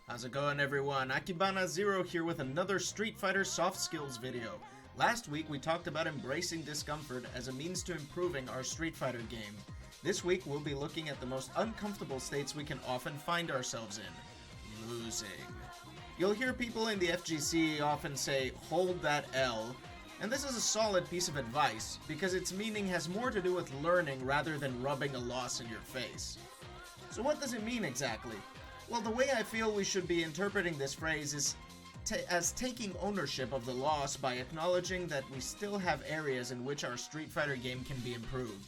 How's it going, everyone? AkibanaZero here with another Street Fighter soft skills video. Last week we talked about embracing discomfort as a means to improving our Street Fighter game. This week we'll be looking at the most uncomfortable states we can often find ourselves in. Losing. You'll hear people in the FGC often say, hold that L. And this is a solid piece of advice, because its meaning has more to do with learning rather than rubbing a loss in your face. So what does it mean exactly? Well, the way I feel we should be interpreting this phrase is as taking ownership of the loss by acknowledging that we still have areas in which our Street Fighter game can be improved.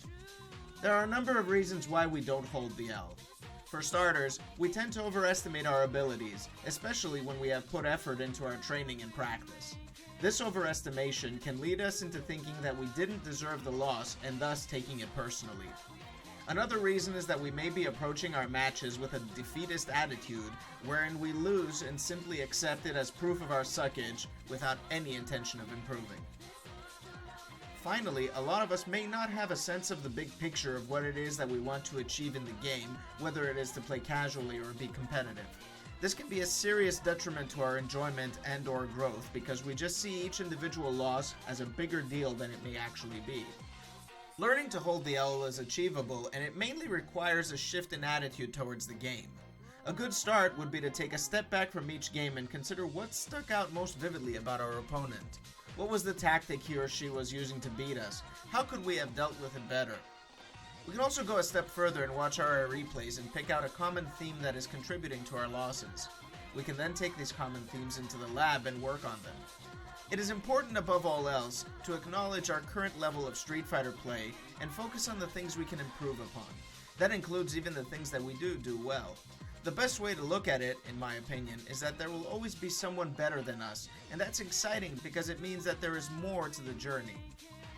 There are a number of reasons why we don't hold the L. For starters, we tend to overestimate our abilities, especially when we have put effort into our training and practice. This overestimation can lead us into thinking that we didn't deserve the loss and thus taking it personally. Another reason is that we may be approaching our matches with a defeatist attitude, wherein we lose and simply accept it as proof of our suckage without any intention of improving. Finally, a lot of us may not have a sense of the big picture of what it is that we want to achieve in the game, whether it is to play casually or be competitive. This can be a serious detriment to our enjoyment and/or growth because we just see each individual loss as a bigger deal than it may actually be. Learning to hold the L is achievable, and it mainly requires a shift in attitude towards the game. A good start would be to take a step back from each game and consider what stuck out most vividly about our opponent. What was the tactic he or she was using to beat us? How could we have dealt with it better? We can also go a step further and watch our replays and pick out a common theme that is contributing to our losses. We can then take these common themes into the lab and work on them. It is important above all else to acknowledge our current level of Street Fighter play and focus on the things we can improve upon. That includes even the things that we do well. The best way to look at it, in my opinion, is that there will always be someone better than us, and that's exciting because it means that there is more to the journey.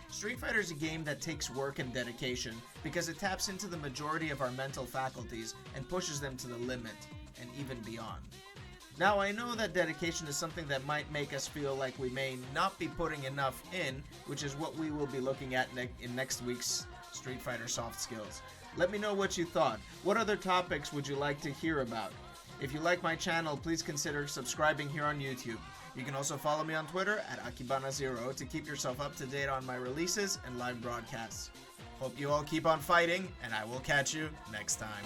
Street Fighter is a game that takes work and dedication because it taps into the majority of our mental faculties and pushes them to the limit, and even beyond. Now, I know that dedication is something that might make us feel like we may not be putting enough in, which is what we will be looking at in next week's Street Fighter Soft Skills. Let me know what you thought. What other topics would you like to hear about? If you like my channel, please consider subscribing here on YouTube. You can also follow me on Twitter at AkibanaZero to keep yourself up to date on my releases and live broadcasts. Hope you all keep on fighting, and I will catch you next time.